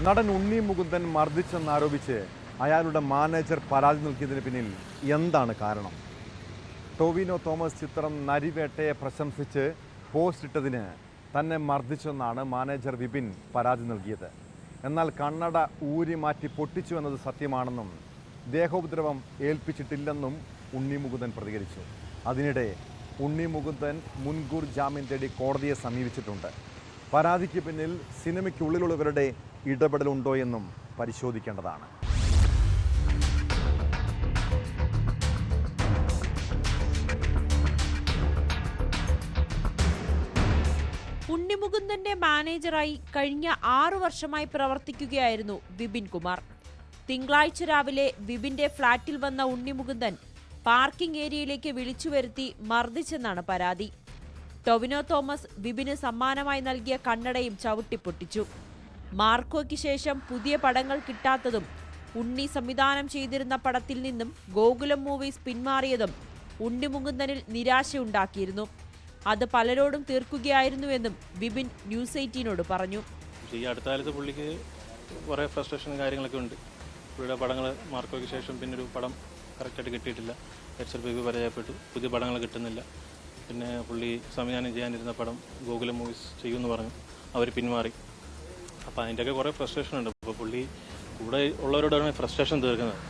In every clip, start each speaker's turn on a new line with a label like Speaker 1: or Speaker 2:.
Speaker 1: നടൻ ഉണ്ണി മുകുന്ദൻ മർദ്ദിച്ചെന്നാരോപിച്ച് അയാളുടെ മാനേജർ പരാതി നൽകിയതിന് പിന്നിൽ എന്താണ് കാരണം? ടൊവിനോ തോമസ് ചിത്രം നരിവേട്ടയെ പ്രശംസിച്ച് പോസ്റ്റ് ഇട്ടതിന് തന്നെ മർദ്ദിച്ചെന്നാണ് മാനേജർ വിപിൻ പരാതി നൽകിയത്. എന്നാൽ കണ്ണട ഊരി മാറ്റി പൊട്ടിച്ചു എന്നത് സത്യമാണെന്നും ദേഹോപദ്രവം ഏൽപ്പിച്ചിട്ടില്ലെന്നും ഉണ്ണി മുകുന്ദൻ പ്രതികരിച്ചു. അതിനിടെ ഉണ്ണി മുകുന്ദൻ മുൻകൂർ ജാമ്യം തേടി കോടതിയെ സമീപിച്ചിട്ടുണ്ട്. പരാതിക്ക് പിന്നിൽ സിനിമയ്ക്കുള്ളിലുള്ളവരുടെ ഇടപെടലുണ്ടോ എന്നും പരിശോധിക്കേണ്ടതാണ്.
Speaker 2: ഉണ്ണിമുകുന്ദന്റെ മാനേജറായി കഴിഞ്ഞ 6 വർഷമായി പ്രവർത്തിക്കുകയായിരുന്നു വിപിൻ കുമാർ. തിങ്കളാഴ്ച രാവിലെ വിപിന്റെ ഫ്ളാറ്റിൽ വന്ന ഉണ്ണിമുകുന്ദൻ പാർക്കിംഗ് ഏരിയയിലേക്ക് വിളിച്ചു വരുത്തി മർദ്ദിച്ചെന്നാണ് പരാതി. ടൊവിനോ തോമസ് വിപിന് സമ്മാനമായി നൽകിയ കണ്ണടയും ചവിട്ടിപ്പൊട്ടിച്ചു. മാർക്കോയ്ക്ക് ശേഷം പുതിയ പടങ്ങൾ കിട്ടാത്തതും ഉണ്ണി സംവിധാനം ചെയ്തിരുന്ന പടത്തിൽ നിന്നും ഗോകുലം മൂവീസ് പിന്മാറിയതും ഉണ്ണിമുകുന്ദനിൽ നിരാശയുണ്ടാക്കിയിരുന്നു. അത് പലരോടും തീർക്കുകയായിരുന്നുവെന്നും വിപിൻ ന്യൂസ് 18നോട് പറഞ്ഞു.
Speaker 3: ഈ അടുത്ത കാലത്ത് പുള്ളിക്ക് കുറേ ഫ്രസ്ട്രേഷനും കാര്യങ്ങളൊക്കെ ഉണ്ട്. പുള്ളിയുടെ പടങ്ങൾ മാർക്കോയ്ക്ക് ശേഷം പിന്നെ ഒരു പടം കറക്റ്റായിട്ട് കിട്ടിയിട്ടില്ല. HLBB പരാജയപ്പെട്ടു, പുതിയ പടങ്ങൾ കിട്ടുന്നില്ല. പിന്നെ പുള്ളി സംവിധാനം ചെയ്യാനിരുന്ന പടം ഗോകുലം മൂവീസ് ചെയ്യുമെന്ന് പറഞ്ഞു, അവർ പിന്മാറി. അപ്പോൾ അതിൻ്റെയൊക്കെ കുറേ ഫ്രസ്ട്രേഷൻ ഉണ്ട്. അപ്പോൾ പുള്ളി കൂടെ ഉള്ളവരോടാണ് ഫ്രസ്ട്രേഷൻ തീർക്കുന്നത്.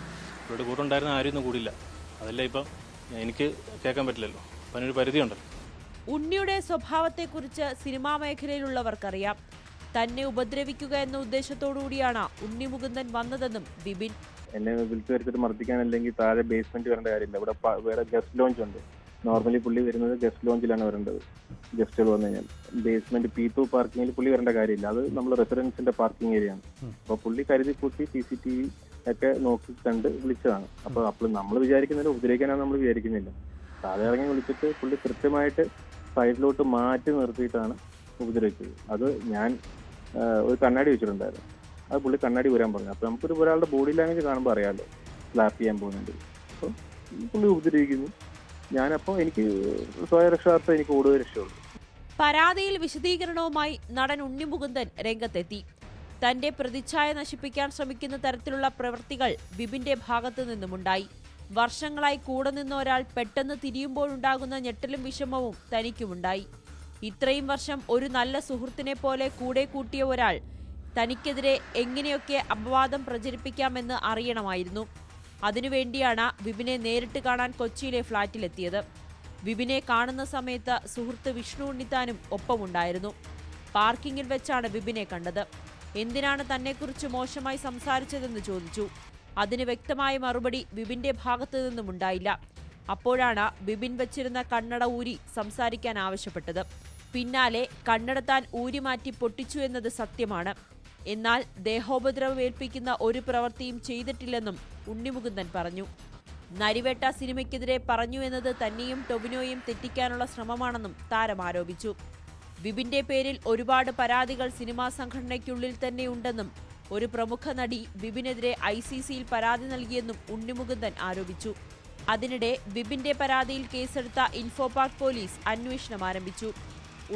Speaker 3: പുള്ളിയുടെ കൂടെ ഉണ്ടായിരുന്ന ആരും ഒന്നും കൂടിയില്ല. അതല്ല ഇപ്പം എനിക്ക് കേൾക്കാൻ പറ്റില്ലല്ലോ, അപ്പം അതിനൊരു പരിധിയുണ്ടല്ലോ.
Speaker 2: ഉണ്ണിയുടെ സ്വഭാവത്തെക്കുറിച്ച് സിനിമാ മേഖലയിലുള്ളവർക്കറിയാം. തന്നെ ഉപദ്രവിക്കുക എന്ന ഉദ്ദേശത്തോടുകൂടിയാണ് ഉണ്ണി മുകുന്ദൻ വന്നതെന്നും വിപിൻ.
Speaker 4: എന്നെ വിളിച്ചു വരുത്തിട്ട് മർദ്ദിക്കാൻ, അല്ലെങ്കിൽ താഴെ ബേസ്മെന്റ് വരേണ്ട കാര്യമില്ല. ഇവിടെ വേറെ ഗസ്റ്റ് ലോഞ്ച് ഉണ്ട്. നോർമലി പുള്ളി വരുന്നത് ഗസ്റ്റ് ലോഞ്ചിലാണ് വരേണ്ടത്. ഗസ്റ്റുകൾ വന്നു കഴിഞ്ഞാൽ ബേസ്മെന്റ് P2 പാർക്കിങ്ങിൽ പുള്ളി വരേണ്ട കാര്യമില്ല. അത് നമ്മൾ റെസിഡൻസിന്റെ പാർക്കിംഗ് ഏരിയ ആണ്. അപ്പോൾ പുള്ളി കരുതി കൂട്ടി CCTV ഒക്കെ നോക്കി കണ്ട് വിളിച്ചതാണ്. അപ്പോൾ നമ്മൾ വിചാരിക്കുന്നതിൽ ഉപദ്രവിക്കാനാണ് നമ്മൾ വിചാരിക്കുന്നില്ല. താഴെ ഇറങ്ങി വിളിച്ചിട്ട് പുള്ളി കൃത്യമായിട്ട് സൈഡിലോട്ട് മാറ്റി നിർത്തിയിട്ടാണ് ഉപദ്രവിച്ചത്. അത് ഞാൻ ഒരു കണ്ണാടി വെച്ചിട്ടുണ്ടായിരുന്നു. അത് പുള്ളി കണ്ണാടി വരാൻ പറഞ്ഞു. അപ്പോൾ നമുക്കൊരു ഒരാളുടെ ബോഡി ലാംഗ്വേജ് കാണുമ്പോൾ അറിയാമല്ലോ സ്ലാപ്പ് ചെയ്യാൻ പോകുന്നുണ്ട്. അപ്പോൾ പുള്ളി ഉപദ്രവിക്കുന്നു. ഞാനപ്പോൾ എനിക്ക് സ്വയരക്ഷാർത്ഥം എനിക്ക് ഓടുക രക്ഷയുള്ളൂ.
Speaker 2: പരാതിയിൽ വിശദീകരണവുമായി നടൻ ഉണ്ണി മുകുന്ദൻ രംഗത്തെത്തി. തന്റെ പ്രതിച്ഛായ നശിപ്പിക്കാൻ ശ്രമിക്കുന്ന തരത്തിലുള്ള പ്രവൃത്തികൾ വിപിന്റെ ഭാഗത്തു നിന്നുമുണ്ടായി. വർഷങ്ങളായി കൂടെ നിന്ന ഒരാൾ പെട്ടെന്ന് തിരിയുമ്പോഴുണ്ടാകുന്ന ഞെട്ടലും വിഷമവും തനിക്കുമുണ്ടായി. ഇത്രയും വർഷം ഒരു നല്ല സുഹൃത്തിനെ പോലെ കൂടെ കൂട്ടിയ ഒരാൾ തനിക്കെതിരെ എങ്ങനെയൊക്കെ അപവാദം പ്രചരിപ്പിക്കാമെന്ന് അറിയണമായിരുന്നു. അതിനുവേണ്ടിയാണ് വിപിനെ നേരിട്ട് കാണാൻ കൊച്ചിയിലെ ഫ്ളാറ്റിലെത്തിയത്. വിപിനെ കാണുന്ന സമയത്ത് സുഹൃത്ത് വിഷ്ണു ഉണ്ണിത്താനും ഒപ്പമുണ്ടായിരുന്നു. പാർക്കിങ്ങിൽ വെച്ചാണ് വിപിനെ കണ്ടത്. എന്തിനാണ് തന്നെക്കുറിച്ച് മോശമായി സംസാരിച്ചതെന്ന് ചോദിച്ചു. അതിന് വ്യക്തമായ മറുപടി വിപിന്റെ ഭാഗത്തു നിന്നുമുണ്ടായില്ല. അപ്പോഴാണ് വിപിൻ വെച്ചിരുന്ന കണ്ണട ഊരി സംസാരിക്കാൻ ആവശ്യപ്പെട്ടത്. പിന്നാലെ കണ്ണട താൻ ഊരിമാറ്റി പൊട്ടിച്ചു എന്നത് സത്യമാണ്. എന്നാൽ ദേഹോപദ്രവമേൽപ്പിക്കുന്ന ഒരു പ്രവൃത്തിയും ചെയ്തിട്ടില്ലെന്നും ഉണ്ണിമുകുന്ദൻ പറഞ്ഞു. നരിവേട്ട സിനിമയ്ക്കെതിരെ പറഞ്ഞു എന്നത് തന്നെയും ടൊവിനോയും തെറ്റിക്കാനുള്ള ശ്രമമാണെന്നും താരം ആരോപിച്ചു. വിപിന്റെ പേരിൽ ഒരുപാട് പരാതികൾ സിനിമാ സംഘടനയ്ക്കുള്ളിൽ തന്നെയുണ്ടെന്നും ഒരു പ്രമുഖ നടി വിപിനെതിരെ ICCയിൽ പരാതി നൽകിയെന്നും ഉണ്ണിമുകുന്ദൻ ആരോപിച്ചു. അതിനിടെ വിപിന്റെ പരാതിയിൽ കേസെടുത്ത ഇൻഫോപാർക്ക് പോലീസ് അന്വേഷണം ആരംഭിച്ചു.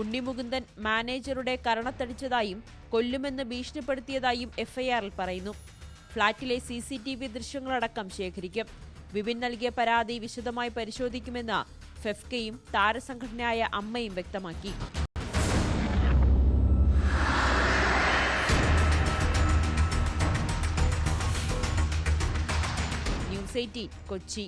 Speaker 2: ഉണ്ണിമുകുന്ദൻ മാനേജറുടെ കരണത്തടിച്ചതായും കൊല്ലുമെന്ന് ഭീഷണിപ്പെടുത്തിയതായും FIRൽ പറയുന്നു. ഫ്ളാറ്റിലെ CCTV ദൃശ്യങ്ങളടക്കം ശേഖരിക്കും. വിപിൻ നൽകിയ പരാതി വിശദമായി പരിശോധിക്കുമെന്ന് ഫെഫ്കയും താരസംഘടനയായ അമ്മയും വ്യക്തമാക്കി. ന്യൂസ് 18 കൊച്ചി.